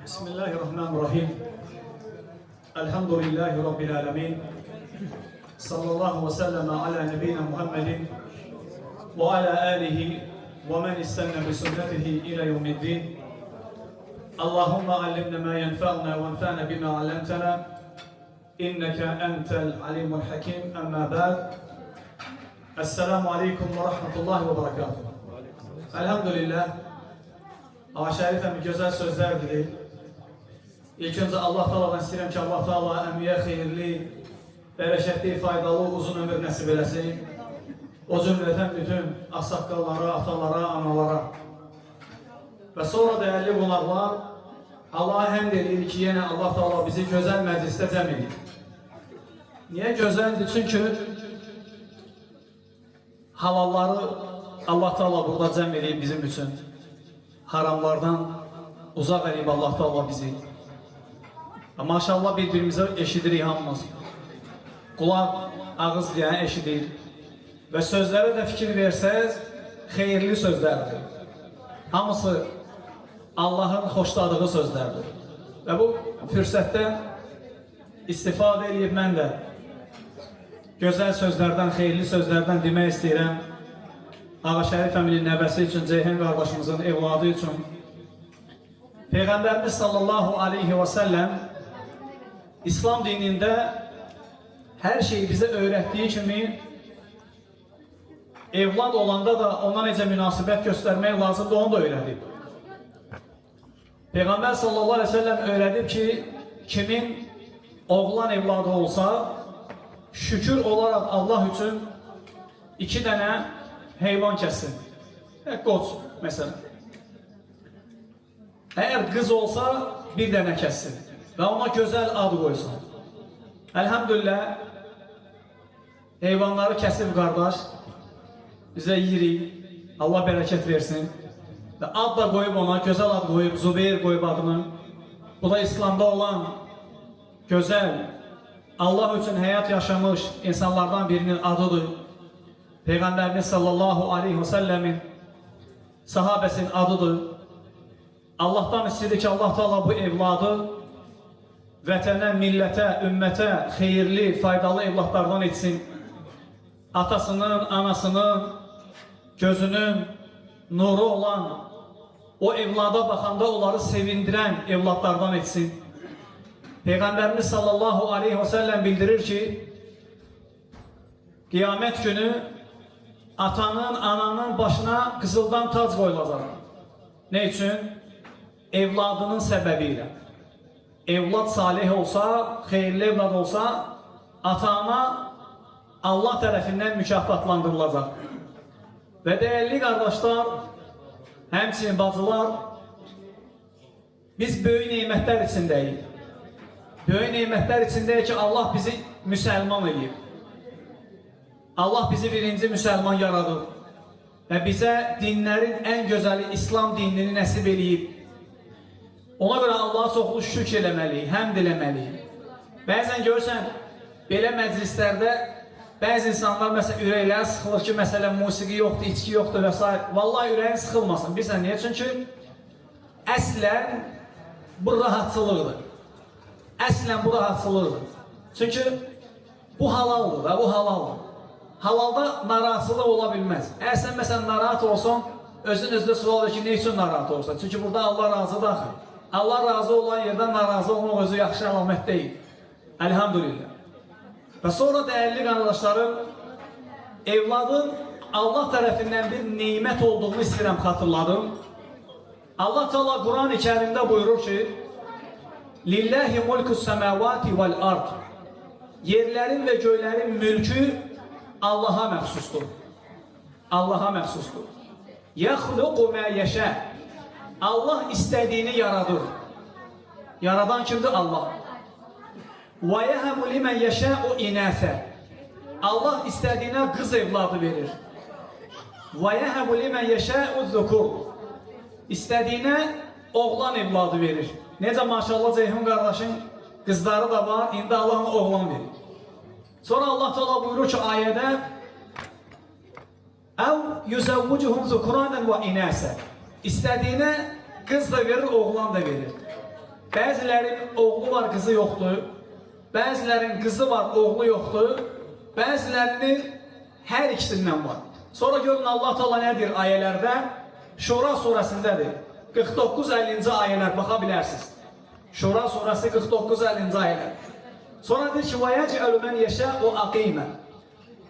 Bismillahirrahmanirrahim. Elhamdülillahi Rabbil alemin. Sallallahu ve sellem ala nebiyyina Muhammedin ve ala alihi ve men istenne bi sünnetihi ila yevmiddin. Allahümme allimna ma yenfa'na ve enfa'na bima allamtana. İnneke entel alimul hakim. Amma ba'd. Esselamu aleyküm ve rahmetullahi ve berekatuhu. Elhamdülillah. Ağa Şərif əmi gözəl sözlər dedi. İlk öncə Allah Teala'dan istəyirəm ki, Allah Teala əmiyə xeyirli, bərəkətli, faydalı, uzun ömür nəsib eləsin. O cümlədən bütün ağsaqqallara, atalara, analara. Və sonra dəyərli qonaqlar, Allah'a həmd edirik ki, yenə Allah Teala bizi gözəl məclisdə cəm edir. Niyə gözəldir? Çünki halalları Allah Teala burada cəm edir bizim üçün. Haramlardan uzaq edib Allah Teala bizi. Maşallah bir-birimizə eşidirik hamımız. Qulaq, ağız deyən eşidir. Və sözlərə də fikir versəz, xeyirli sözlərdir. Hamısı Allahın xoşladığı sözlərdir. Və bu fürsətdən istifadə edib mən də gözəl sözlərdən, xeyirli sözlərdən demək istəyirəm. Ağa Şərif əminin nəvəsi üçün, Ceyhan qardaşımızın evladı üçün. Peyğəmbərimiz sallallahu aleyhi və səlləm İslam dinində hər şeyi bizə öyrətdiyi kimi evlad olanda da ona necə münasibət göstərmək lazımdır, onu da öyrədib. Peyğəmbər sallallahu aleyhi və səlləm öyrədib ki, kimin oğlan evladı olsa, şükür olaraq Allah üçün 2 dənə heyvan kəssin. Qoç, məsələn. Əgər qız olsa, 1 dənə kəssin. Və ona gözəl ad qoysun. Əlhamdülillah, heyvanları kəsib qardaş, bizə yiyirik, Allah bərəkət versin. Və ad da qoyub ona, gözəl ad qoyub, Zubeyir qoyub adını. Bu da İslamda olan gözəl, Allah üçün həyat yaşamış insanlardan birinin adıdır. Peyğəmbərimiz sallallahu aleyhi və səlləmin sahabəsinin adıdır. Allahdan istədir ki, Allah Teala bu evladı vətənə, millətə, ümmətə xeyirli, faydalı evladlardan etsin. Atasının, anasının, gözünün nuru olan, o evlada baxanda onları sevindirən evladlardan etsin. Peyğəmbərimiz sallallahu aleyhi və səlləm bildirir ki, qiyamət günü atanın, ananın başına qızıldan tac qoyulacaq. Ne üçün? Evladının səbəbi ilə. Evlad salih olsa, xeyirli evlad olsa, ata-ana Allah tərəfindən mükafatlandırılacaq. Və dəyərli qardaşlar, həmçinin bacılar, biz böyük neymətlər içindəyik. Böyük neymətlər içindəyik ki, Allah bizi müsəlman edib. Allah bizi birinci müsəlman yaradır. Və bizə dinlərin ən gözəli İslam dinini nəsib edib. Ona görə Allah'a çoxlu şükür eləməliyik, həmd eləməliyik. Bəzən görürsən, belə məclislərdə bəzi insanlar məsələn ürəkləri sıxılır ki, məsələn musiqi yoxdur, içki yoxdur və s. Vallahi ürəyin sıxılmasın. Bilirsən niyə? Çünki əslən bu rahatçılıqdır. Əslən bu rahatçılıqdır. Çünki bu halaldır və bu halaldır. Halalda narahatsızlıq ola bilməz. Əgər sən məsələn narahat olsan, özün-özünə sual edir ki, ne üçün narahat olsan? Çünki burada Allah razıdır axı. Allah razı olan yerdən narazı olmaq özü yaxşı əlamət deyil. Elhamdülillah. Və sonra dəyərli qardaşlarım, evladın Allah tərəfindən bir neymət olduğunu istəyirəm xatırladım. Allah Teala Quran-ı Kərimdə buyurur ki, Lillahi mulkus semavati vel ard. Yerlərin və göylərin mülkü Allah'a məxsusdur. Allah'a məxsusdur. Yaxluqu mə yeşə. Allah istədiyini yaradır. Yaradan kimdir? Allah. Və yəhəbu limən yeşə'u inəsə. Allah istədiyinə qız evladı verir. Və yəhəbu limən yeşə'u zukur. İstədiyinə oğlan evladı verir. Necə maşallah Ceyhun qardaşın qızları da var, indi Allah ona oğlan verir. Sonra Allah Teala buyurur ki ayədə Əv yüzəvvucuhum zukuranen və inəsə. İstədiyinə qız da verir, oğlan da verir. Bəzilərin oğlu var, qızı yoxdur. Bəzilərin qızı var, oğlu yoxdur. Bəzilərinin hər ikisindən var. Sonra görün Allah Teala nə deyir ayələrdə? Şura surəsindədir. 49-50-ci ayələr baxa bilərsiniz. Şura surəsi 49-50-ci ayələr. Sonra deyir ki, وَيَجْعَلُ مَنْ يَشَاءُ عَقِيمًا.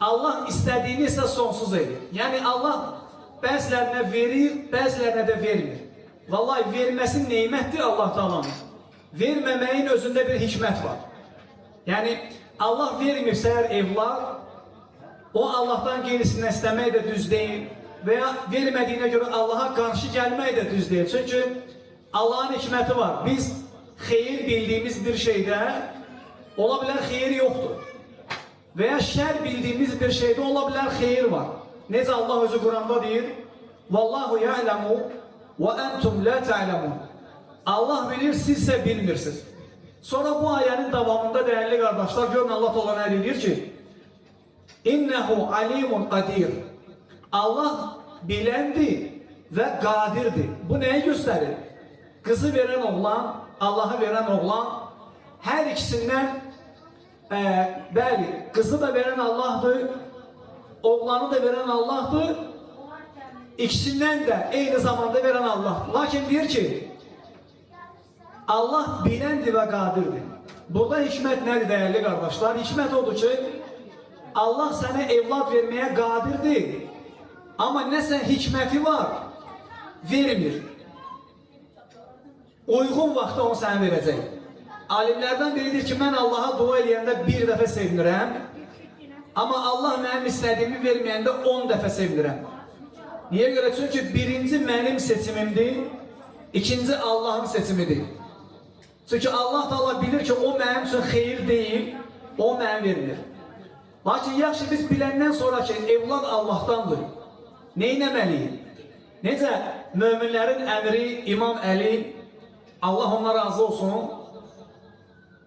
Allah istədiyini isə sonsuz edir. Yəni Allah bəzilərinə verir, bəzilərinə də vermir. Vallahi verməsi neymətdir Allah Teala'nın. Verməməyin özündə bir hikmət var. Yəni Allah vermirsə əgər evlar, o Allah'tan gerisini istəmək də düz deyil və ya vermədiyinə görə Allah'a qarşı gəlmək də düz deyil. Çünki Allah'ın hikməti var. Biz xeyir bildiyimiz bir şeydə ola bilər xeyir yoxdur. Və ya şər bildiyimiz bir şeydə ola bilər xeyir var. Necə Allah özü Quranda deyir? Vallahu ya'lemu və entum la ta'lemun. Allah bilir, siz isə bilmirsiniz. Sonra bu ayənin davamında dəyərli qardaşlar, görün Allah Teala nə deyir ki? İnnehu alimun qadir. Allah biləndir və qadirdir. Bu nəyi göstərir? Qızı verən oğlan, Allah'ı verən oğlan, hər ikisindən bəli, qızı da verən Allah'dır, oğlanı da verən Allah'dır, ikisindən də eyni zamanda verən Allah'dır. Lakin deyir ki, Allah biləndir və qadirdir. Burada hikmət nədir dəyərli qardaşlar? Hikmət odur ki, Allah sənə evlad verməyə qadirdir. Amma nəsə hikməti var, vermir. Uyğun vaxtda onu sənə verəcək. Alimlərdən biridir ki, mən Allah'a dua eləyəndə bir dəfə sevinirəm. Amma Allah mənim istədiyimi verməyəndə 10 dəfə sevinirəm. Niyə görə? Çünki birinci mənim seçimimdir, ikinci Allah'ın seçimidir. Çünki Allah Teala bilir ki, o mənim üçün xeyir deyil, o mənim verilir. Lakin yaxşı biz biləndən sonra ki, evlad Allah'tandır. Neynəməliyik? Necə möminlərin əmri İmam Əli, Allah ona razı olsun,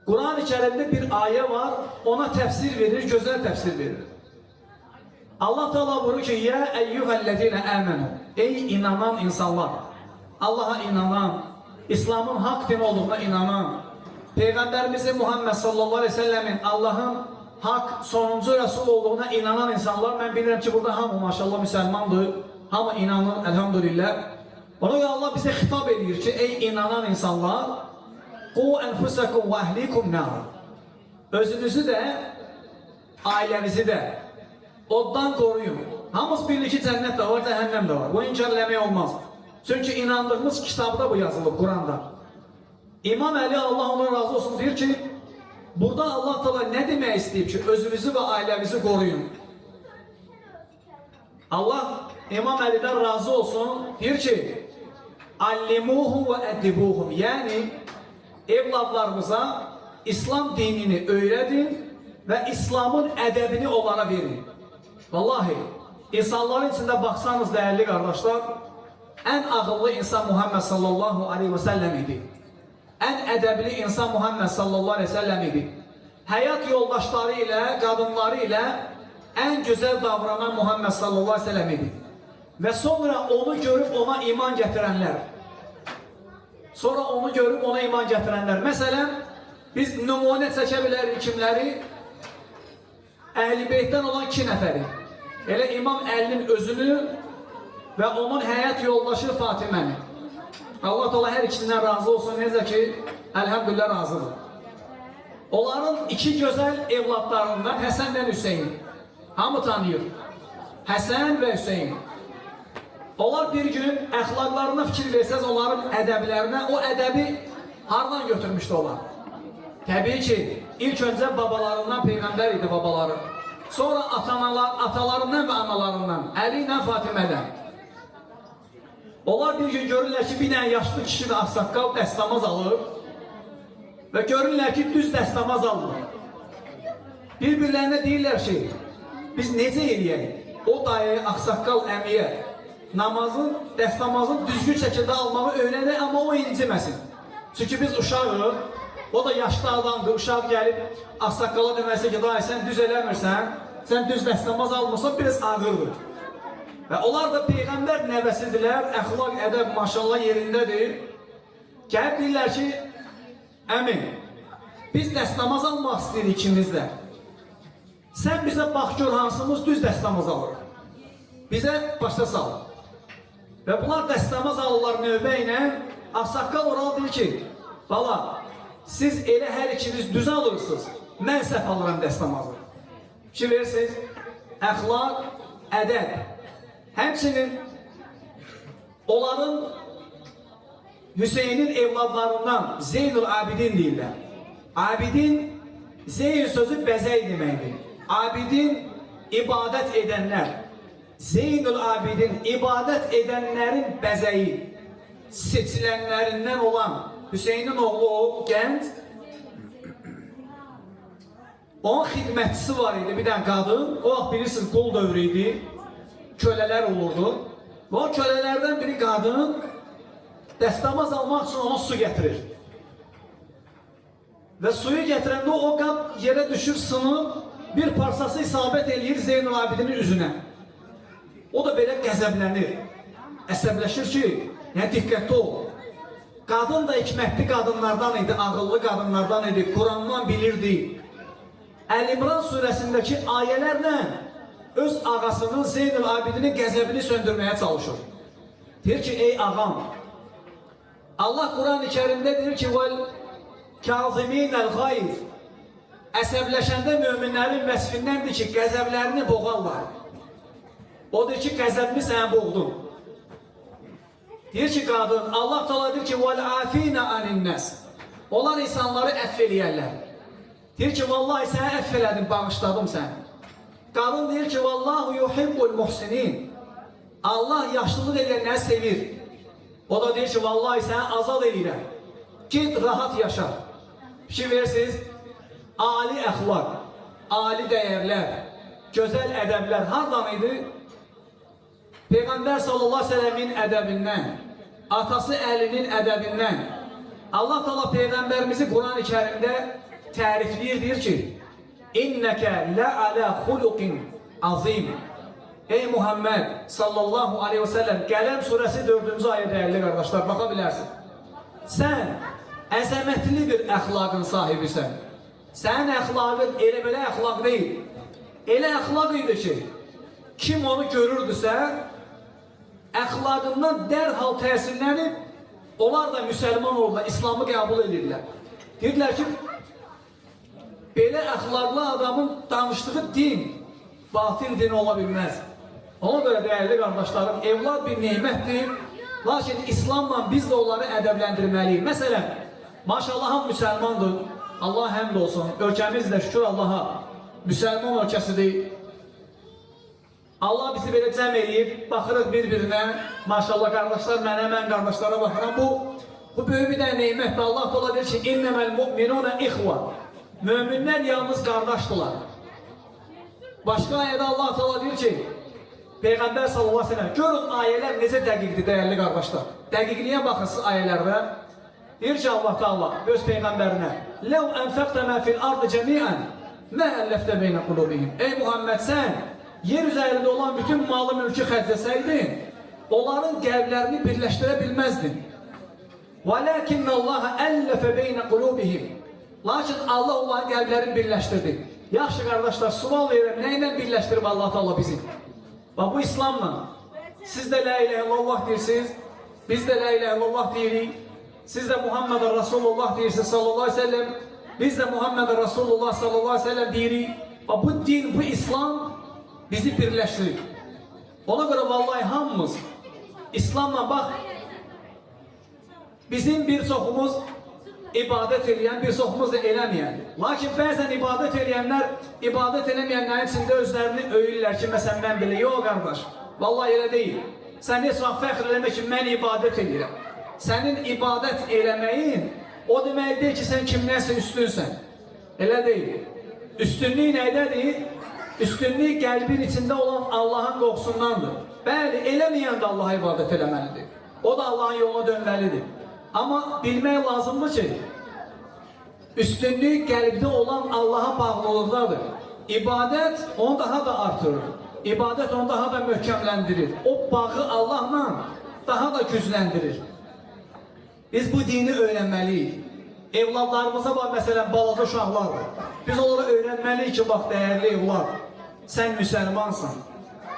Quran-ı Kərimdə bir ayə var, ona təfsir verir, gözəl təfsir verir. Allah Teala buyurur ki, Ya eyyuhəllezine əmənu, ey inanan insanlar, Allah'a inanan, İslam'ın hak din olduğuna inanan, Peygamberimizin Muhammed sallallahu aleyhi ve sellemin Allah'ın hak sonuncu Resul olduğuna inanan insanlar, ben bilirim ki burada hamı maşallah Müslümandır, hamı inanır elhamdülillah. Ona göre Allah bize hitap ediyor ki, ey inanan insanlar, Qu enfusakum ve ahlikum nar. Özünüzü de, ailenizi de oddan koruyun. Hamımız bilir ki cennet de var, cehennem de var. Bu inkarlamək olmaz. Çünkü inandığımız kitabda bu yazılır, Kur'an'da. İmam Ali Allah ona razı olsun diyor ki, burada Allah Teala ne demek isteyip ki, özünüzü ve ailenizi koruyun. Allah İmam Ali'den razı olsun diyor ki, allimuhum ve edibuhum. Yani evladlarımıza İslam dinini öğretin ve İslam'ın edebini onlara verin. Vallahi insanların içinde baksanız değerli kardeşler, en ağıllı insan Muhammed sallallahu aleyhi ve sellem idi. En edebli insan Muhammed sallallahu aleyhi ve sellem idi. Hayat yoldaşları ile, kadınları ile en güzel davranan Muhammed sallallahu aleyhi ve sellem idi. Ve sonra onu görüp ona iman getirenler. Sonra onu görüp ona iman getirenler. Mesela biz numune çekebiliriz kimleri? Ehl-i Beyt'ten olan 2 nəfəri. Elə İmam Əlinin özünü ve onun hayat yoldaşı Fatiməni. Allah Teala her ikisinden razı olsun. Necə ki, elhamdülillah razıdır. Onların 2 güzel evlatlarından Həsən və Hüseyin. Hamı tanıyır. Həsən və Hüseyin. Onlar bir gün əxlaqlarına fikir versəz onların ədəblərinə, o ədəbi hardan götürmüşdü onlar? Təbii ki, ilk öncə babalarından Peyğəmbər idi babaları. Sonra atalarından ve analarından, Əli ilə Fatimədən. Onlar bir gün görürlər ki, bir dənə yaşlı kişi də ağsaqqal dəstəmaz alır və görürlər ki, düz dəstəmaz alır. Bir-birlərinə deyirlər ki, biz necə eləyək? O dayı, ağsaqqal əmiyə namazın, dəstəmazın düzgün şəkildə almağı öyrənək, amma o inciməsin. Çünki biz uşağıq, o da yaşlı adamdır, uşaq gəlib ağsaqqala deməsi ki, dayı sən düz eləmirsən, sən düz dəstəmaz almırsan, biraz ağırdır. Və onlar da Peyğəmbər nəvəsidirlər, əxlaq, ədəb, maşallah yerindədir. Gəlib deyirlər ki, əmin, biz dəstəmaz almaq istəyirik ikimiz də. Sən bizə bax gör hansımız düz dəstəmaz alırıq. Bizə başa sal. Və bunlar dəstəmaz alırlar növbə ilə. Ağsaqqal oral deyir ki, bala, siz elə hər ikiniz düz alırsınız, mən səhv alıram dəstəmazı. Fikir verirsiniz, əxlaq, ədəb. Həmçinin onların Hüseynin evladlarından Zeynül Abidin deyirlər. Abidin, Zeyn sözü bəzək deməkdir. Abidin, ibadət edənlər. Zeynül Abidin, ibadət edənlərin bəzəyi, seçilənlərindən olan Hüseynin oğlu o gənc. Onun xidmətçisi var idi, bir dənə qadın. O vaxt bilirsiniz, qul dövrü idi, kölələr olurdu. Və o kölələrdən biri qadın dəstəmaz almaq üçün ona su gətirir. Və suyu gətirəndə o qab yerə düşür, sınıb, bir parçası isabət eləyir Zeynül Abidinin üzünə. O da belə qəzəblənir, əsəbləşir ki, yəni diqqətli ol. Qadın da hikmətli qadınlardan idi, ağıllı qadınlardan idi, Qurandan bilirdi. Əl-İmran surəsindəki ayələrlə öz ağasının Zeynül Abidinin qəzəbini söndürməyə çalışır. Deyir ki, ey ağam, Allah Quran-ı Kerimdə deyir ki, وَالْكَاظِمِينَ əsəbləşəndə möminlərin vəsfindəndir ki, qəzəblərini boğarlar. O deyir ki, qəzəbimi sənə boğdum. Deyir ki, qadın, Allah Teala deyir ki, وَالْعَافِينَ عَنِ النَّاسِ onlar insanları əff eləyərlər. Deyir ki, vallahi sənə əff elədim, bağışladım səni. Qadın deyir ki, Vallahu yuhibbul muhsinin Allah yaşlılıq edənləri sevir. O da deyir ki, vallahi səni azad edirəm. Git, rahat yaşa. Fikir verirsiniz, ali əxlaq, ali dəyərlər, gözəl ədəblər hardan idi? Peyğəmbər sallallahu aleyhi ve sellemin ədəbindən, atası Əlinin ədəbindən. Allah Teala Peyğəmbərimizi Quran-ı Kerimdə tərifləyir, deyir ki, İnnəkə lə'alə xuluqin azim. Ey Muhammed sallallahu aleyhi ve sellem, Qələm surəsi 4-cü ayə dəyərli qardaşlar, baxa bilərsin. Sən əzəmətli bir əxlaqın sahibisən. Sənin əxlaqın elə belə əxlaq deyil. Elə əxlaq idi ki, kim onu görürdüsə, əxlaqından dərhal təsirlənib, onlar da müsəlman olurlar, İslamı qəbul edirlər. Deyirlər ki, belə əxlaqlı adamın danışdığı din, batil din ola bilməz. Ona görə dəyərli qardaşlarım, evlad bir neymətdir. Lakin İslamla biz də onları ədəbləndirməliyik. Məsələn, maşallahım müsəlmandır. Allah həmd olsun. Ölkəmiz də şükür Allaha müsəlman ölkəsidir. Allah bizi belə cəm eləyib, baxırıq bir-birinə. Maşallah qardaşlar, mən qardaşlara baxıram. Bu böyük bir dənə neymətdir. Allah da ola deyir ki, İnnəməl mu'minuna ixva. Möminlər yalnız qardaşdılar. Başqa ayədə Allah Teala deyir ki, Peyğəmbər sallallahu aleyhi ve sellem, görün ayələr necə dəqiqdir, dəyərli qardaşlar. Dəqiqliyə baxın siz ayələrdə. Deyir ki, Allah Teala öz Peyğəmbərinə, Ləv ənfəqtə mə fil ardı cəmiən, mə əlləftə beynə qulubihim. Ey Muhammed, sən yer üzərində olan bütün malı mülkü xərcləsəydin, onların qəlblərini birləşdirə bilməzdin. Və ləkinnə Allaha əlləfə beynə qulubihim. Lakin Allah onların qəlblərini birləşdirdi. Yaxşı qardaşlar, sual verirəm, nə ilə birləşdirib Allah Teala bizi? Və bu İslamla, siz də la ilahe illallah deyirsiniz, biz də la ilahe illallah deyirik, siz də Muhammed Rasulullah deyirsiniz sallallahu aleyhi ve sellem, biz də Muhammed Rasulullah sallallahu aleyhi ve sellem deyirik. Və bu din, bu İslam bizi birləşdirir. Ona görə vallahi hamımız İslamla bax, bizim bir çoxumuz ibadət eləyən, bir çoxumuz da eləməyən. Lakin bəzən ibadət eləyənlər, ibadət eləməyənlərin içində özlərini öyürlər ki, məsələn, mən belə, yox qardaş, vallahi elə deyil. Sən heç vaxt fəxr eləmək ki, mən ibadət eləyirəm. Sənin ibadət eləməyin, o demək deyil ki, sən kimdənsə üstünsən. Elə deyil. Üstünlük nədədir? Üstünlük qəlbin içində olan Allahın qorxusundandır. Bəli, eləməyən də Allaha ibadət eləməlidir. O da Allahın yoluna dönməlidir. Amma bilmək lazımdır ki, üstünlük qəlbdə olan Allaha bağlılıqdadır. İbadət onu daha da artırır. İbadət onu daha da möhkəmləndirir. O bağı Allahla daha da gücləndirir. Biz bu dini öyrənməliyik. Evladlarımıza bax, məsələn, balaca uşaqlar var. Biz onlara öyrənməliyik ki, bax, dəyərli evlad, sən müsəlmansan.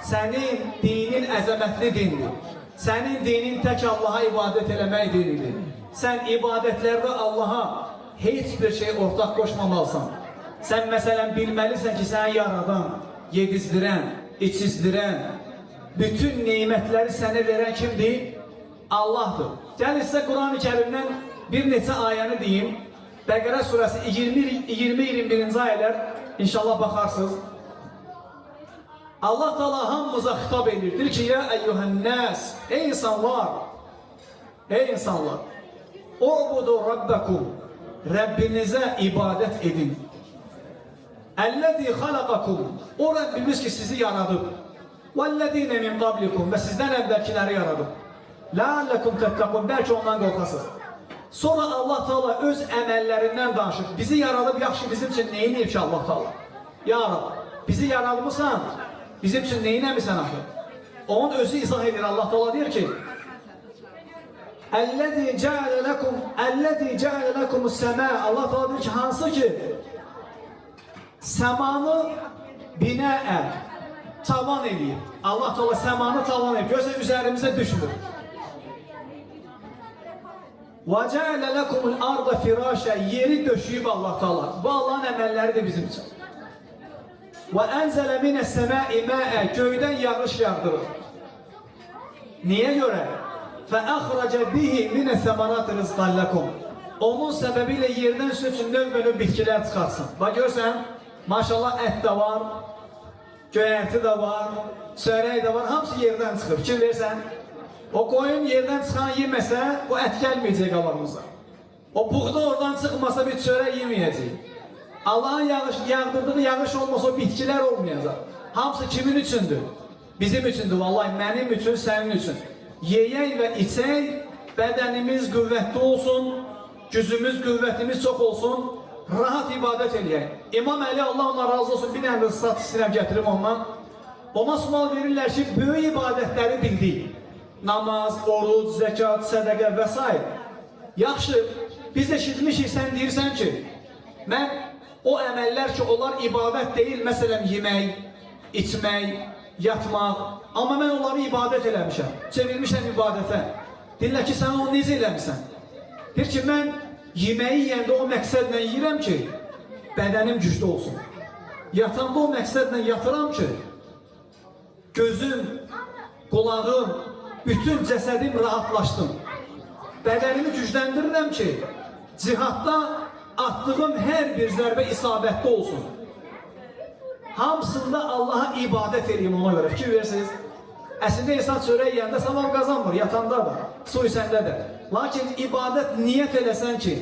Sənin dinin əzəmətli dindir. Sənin dinin tək Allaha ibadət eləmək dinidir. Sən ibadətlərdə Allaha heç bir şey ortaq qoşmamalısan. Sən məsələn bilməlisən ki, səni yaradan, yedizdirən, içizdirən, bütün neymətləri sənə verən kimdir? Allahdır. Gəlin sizə Quran-ı Kərimdən bir neçə ayəni deyim. Bəqərə surəsi 20-21-ci ayələr inşallah baxarsınız. Allah Teala hamımıza xitab edir. Deyir ki, ya eyyuhənnəs, ey insanlar, ey insanlar, u'budu rabbakum, Rəbbinizə ibadət edin. Əl-ləzi xalaqakum, o Rəbbimiz ki sizi yaradıb. Vəl-ləzinə min qablikum, və sizdən əvvəlkiləri yaradıb. Ləalləkum təttəqun, bəlkə ondan qorxasınız. Sonra Allah Teala öz əməllərindən danışıb. Bizi yaradıb, yaxşı bizim üçün neyin eyib ki Allah Teala? Ya Rab, bizi yaradmışsan, bizim üçün neyin əmirsən axı? Onun özü izah edir. Allah Teala deyir ki, Əl-ləzi cəalə ləkumus-səmə, Allah Teala deyir ki, hansı ki səmanı binəə, tavan eləyir. Allah Teala səmanı tavan eləyir. Görürsən, üzərimizə düşmür. وَجَعَلَ لَكُمُ الْأَرْضَ فِرَاشًا, yeri döşüyüb Allah Teala. Bu Allah'ın əməlləridir bizim üçün. وَأَنْزَلَ مِنَ السَّمَاءِ مَاءً, göydən yağış yağdırır. Niyə görə? فَأَخْرَجَ بِهِ مِنَ الثَّمَرَاتِ رِزْقًا لَكُمْ, onun səbəbilə yerdən sizin üçün növ-növ bitkilər çıxarsın. Bax görsən, maşallah ət də var, göyərti də var, çörək də var, hamısı yerdən çıxır. Fikir versən, o qoyun yerdən çıxan yeməsə, o ət gəlməyəcək qabağımıza. O buğda oradan çıxmasa bir çörək yeməyəcək. Allah'ın yağdırdığı yağış olmasa o bitkilər olmayacaq. Hamısı kimin üçündür? Bizim üçündür, vallahi mənim üçün, sənin üçün. Yeyək və içək, bədənimiz qüvvətli olsun, gücümüz, qüvvətimiz çox olsun, rahat ibadət eləyək. İmam Əli, Allah ona razı olsun, bir dənə statistikdən gətirib ondan. Ona sual verirlər ki, böyük ibadətləri bildik. Namaz, oruc, zəkat, sədəqə və s. Yaxşı, biz eşitmişik, sən deyirsən ki, mən o əməllər ki, onlar ibadət deyil, məsələn, yemək, içmək, yatmaq, amma mən onları ibadət eləmişəm, çevirmişəm ibadətə. Deyirlər ki, sən onu necə eləmişsən? Deyir ki, mən yeməyi yiyəndə o məqsədlə yiyirəm ki, bədənim güclü olsun. Yatanda o məqsədlə yatıram ki, gözüm, qulağım, bütün cəsədim rahatlaşsın. Bədənimi gücləndirirəm ki, cihadda attığım hər bir zərbə isabətli olsun. Hamısında Allaha ibadət edeyim ona görə. Fikir verirsiniz. Əslində insan çörək yiyəndə savab qazanmır, yatanda da, su içəndə də. Lakin ibadət niyyət eləsən ki,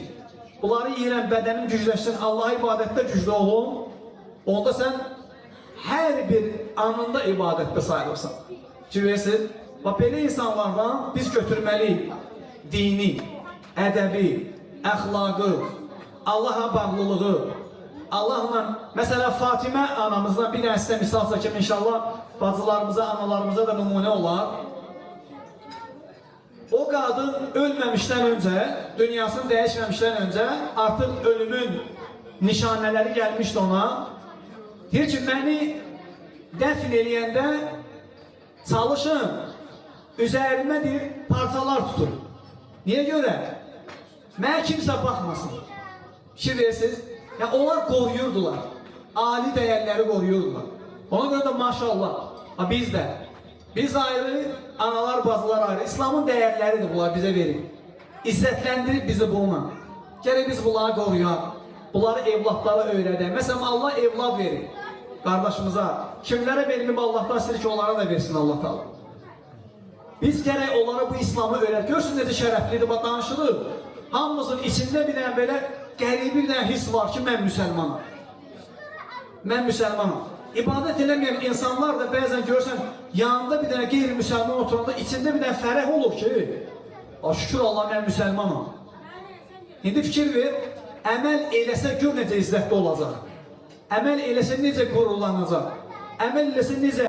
bunları yiyirəm, bədənim gücləşsin, Allaha ibadətdə güclü olun, onda sən hər bir anında ibadətdə sayılırsan. Fikir verirsiniz. Belə insanlardan biz götürməliyik dini, ədəbi, əxlaqı, Allaha bağlılığı, Allahla, məsələn, Fatimə anamızdan bir dənə sizə misal çəkim, inşallah bacılarımıza, analarımıza da nümunə olar. O qadın ölməmişdən öncə, dünyasını dəyişməmişdən öncə artıq ölümün nişanələri gəlmişdi ona. Deyir ki, məni dəfn eləyəndə çalışın, üzərimə deyir, parçalar tutun. Niyə görə? Mənə kimsə baxmasın. Fikir verirsiniz, yəni onlar qoruyurdular, ali dəyərləri qoruyurdular. Ona görə də maşallah, biz ayrı, analar, bacılar ayrı, İslamın dəyərləridir bunlar bizə verir. İzzətləndirib bizi bununla. Gərək biz bunları qoruyaq, bunları evlatlara öyrədək. Məsələn, Allah evlad verir qardaşımıza. Kimlərə verilib Allahdan istəyir ki, onlara da versin Allah Teala. Biz gərək onlara bu İslamı öyrət. Görsün necə şərəflidir, danışılır. Hamımızın içində bir dənə belə qəribə bir dənə his var ki, mən müsəlmanam. Mən müsəlmanam. İbadət eləməyən insanlar da bəzən görsən, yanında bir dənə qeyri-müsəlman oturanda içində bir dənə fərəh olur ki, şükür Allah, mən müsəlmanam. İndi fikir ver, əməl eləsə gör necə izzətli olacaq. Əməl eləsə necə qururlanacaq. Əməl eləsə necə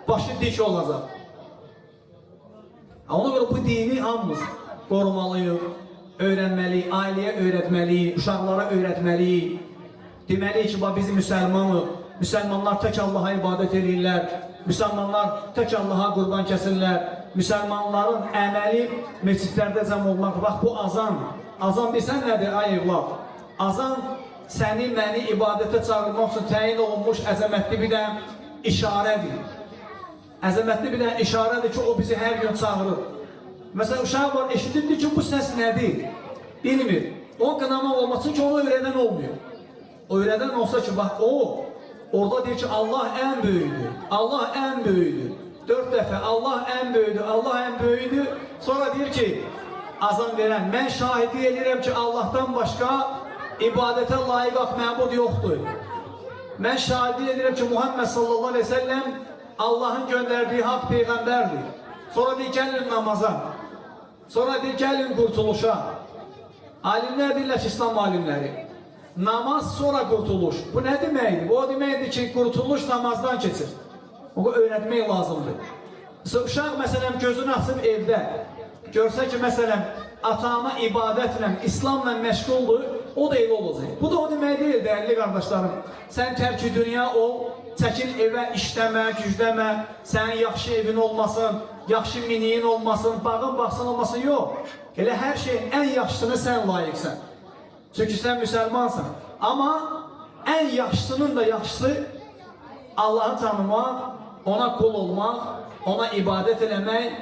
başı dik olacaq. Ona görə bu dini hamımız qorumalıyıq, öyrənməliyik, ailəyə öyrətməliyik, uşaqlara öyrətməliyik. Deməliyik ki, biz müsəlmanıq, müsəlmanlar tək Allaha ibadət edirlər, müsəlmanlar tək Allaha qurban kəsirlər, müsəlmanların əməli meçidlərdə cəm olmaq. Bax, bu azan, azan bilsən nədir, ay evlad? Azan səni, məni ibadətə çağırmaq üçün təyin olunmuş əzəmətli bir də işarədir. Əzəmətli bir də işarədir ki, o bizi hər gün çağırır. Məsələn, uşaq var, eşidirdi ki, bu səs nədir? Bilmir. Onun qınamaq olmasın ki, onu öyrədən olmuyor. O öyrədən olsa ki, bax, o, orada deyir ki, Allah ən böyüdür, Allah ən böyüdür. 4 dəfə, Allah ən böyüdür, Allah ən böyüdür. Sonra deyir ki, azan verən, mən şahidlik edirəm ki, Allahdan başqa ibadətə layiq haqq məbud yoxdur. Mən şahidlik edirəm ki, Muhammed sallallahu aleyhi ve sellem Allahın göndərdiyi haqq peyğəmbərdir. Sonra deyir, gəlin namaza. Sonra deyir, gəlin qurtuluşa. Alimlər deyirlər ki, İslam alimləri, namaz sonra qurtuluş. Bu nə deməkdir? Bu o deməkdir ki, qurtuluş namazdan keçir. O öyrətmək lazımdır. Uşaq məsələn gözünü açıb evdə görsə ki, məsələn ata-ana ibadətlə, İslamla məşğuldur, o da elə olacaq. Bu da o demək deyil, dəyərli qardaşlarım. Sən tərk-i dünya ol, çəkil evə, işləmə, gücləmə, sənin yaxşı evin olmasın, yaxşı miniyin olmasın, bağın baxsın olmasın, yox. Elə hər şeyin ən yaxşısını sən layiqsən. Çünki sən müsəlmansan. Amma ən yaxşısının da yaxşısı Allah'ı tanımaq, ona qul olmaq, ona ibadət eləmək,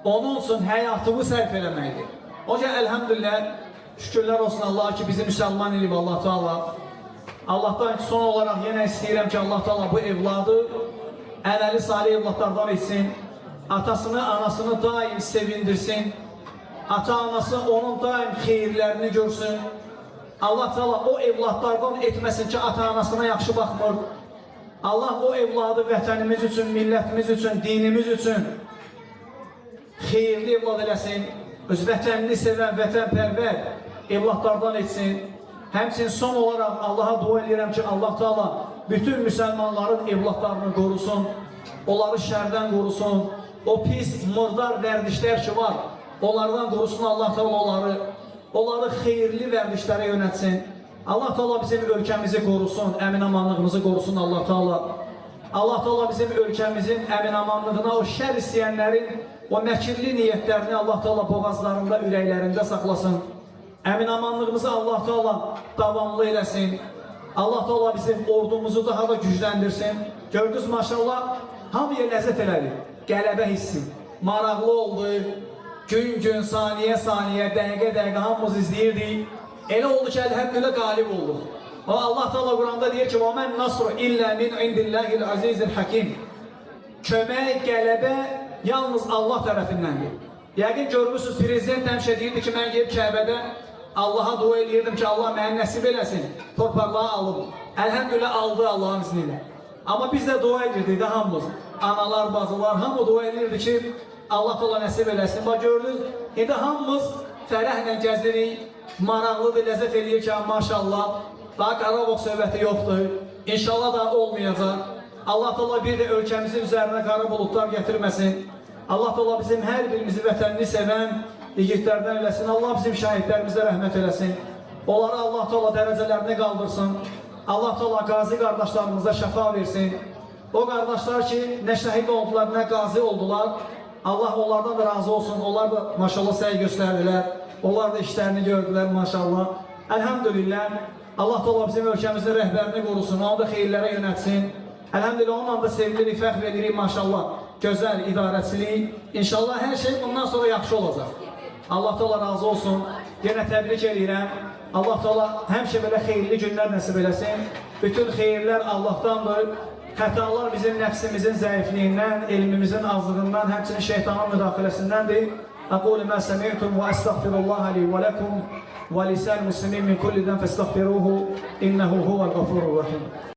onun üçün həyatımı sərf eləməkdir. O ki, əlhəmdülillah, şükürlər olsun Allah'a ki, bizi müsəlman edib Allah Teala. Allah'tan son olarak yenə istəyirəm ki, Allah Teala bu evladı əməli salih evladlardan etsin, atasını, anasını daim sevindirsin, ata-anası onun daim xeyirlərini görsün. Allah Teala o evladlardan etməsin ki, ata-anasına yaxşı baxmır. Allah o evladı vətənimiz üçün, millətimiz üçün, dinimiz üçün xeyirli evlad eləsin, öz vətənini sevən, vətənpərvər evladlardan etsin. Həmçinin son olarak Allah'a dua edirəm ki, Allah Teala bütün müsəlmanların evladlarını qorusun, onları şərdən qorusun, o pis, mırdar vərdişlər ki var, onlardan qorusun Allah Teala onları xeyirli vərdişlərə yönətsin. Allah Teala bizim ölkəmizi qorusun, əmin-amanlığımızı qorusun Allah Teala. Allah Teala bizim ölkəmizin əmin-amanlığına, o şər istəyənlərin, o məkirli niyyətlərini Allah Teala boğazlarında, ürəklərində saxlasın. Əmin-amanlığımızı Allah Teala davamlı eləsin. Allah Teala bizim ordumuzu daha da gücləndirsin. Gördünüz maşallah, hamıya ləzzət elədi, qələbə hissi. Maraqlı oldu, gün-gün, saniyə-saniyə, dəqiqə-dəqiqə hamımız izləyirdik. Elə oldu ki, əlhəmdülillah qalib olduq. Allah Teala Quranda deyir ki, وَمَنْ نَصْرُ إِلَّا مِنْ عِنْدِ اللّٰهِ الْعَزِيزِ الْحَكِيمِ. Kömək, qələbə yalnız Allah tərəfindəndir. Yəqin görmüşsünüz, prezident həmişə deyirdi ki, mən gelib Kəbədə Allah'a dua edirdim ki, Allah mənə nəsib eləsin, torpaqları alıb. Əlhəmdülillah aldı Allah'ın izniyle. Amma biz də dua edirdik də hamımız. Analar, bacılar, hamı dua edirdi ki, Allah Teala nəsib eləsin. Bax gördünüz, indi hamımız fərəhlə gəzirik, maraqlıdır, ləzzət eləyir ki, maşallah, daha Qarabağ söhbəti yoxdur. İnşallah da olmayacaq. Allah Teala bir də ölkəmizin üzərinə qara bulutlar gətirməsin. Allah Teala bizim hər birimizi vətənini sevən yiğitlərdən eləsin. Allah bizim şəhidlərimizə rəhmət eləsin. Onları Allah Teala dərəcələrini qaldırsın. Allah Teala qazi qardaşlarımıza şəfa versin. O qardaşlar ki, nə şəhid oldular, nə qazi oldular. Allah onlardan da razı olsun. Onlar da maşallah səy göstərdilər. Onlar da işlərini gördülər maşallah. Əlhəmdülillah. Allah Teala bizim ölkəmizin rəhbərini qorusun. Onu da xeyirlərə yönətsin. Əlhəmdülillah onunla da sevilirik, fəxr edirik maşallah. Gözəl idarəçilik. İnşallah hər şey bundan sonra yaxşı olacaq. Allah Teala razı olsun. Yenə təbrik edirəm. Allah Teala həmişə belə xeyirli günlər nəsib eləsin. Bütün xeyirlər Allahdandır. Xətalar bizim nəfsimizin zəifliyindən, elmimizin azlığından, həmçinin şeytanın müdaxiləsindəndir. أقول ما سمعتم وأستغفر الله لي ولكم ولسائر المسلمين من كل ذنب فاستغفروه إنه هو الغفور الرحيم.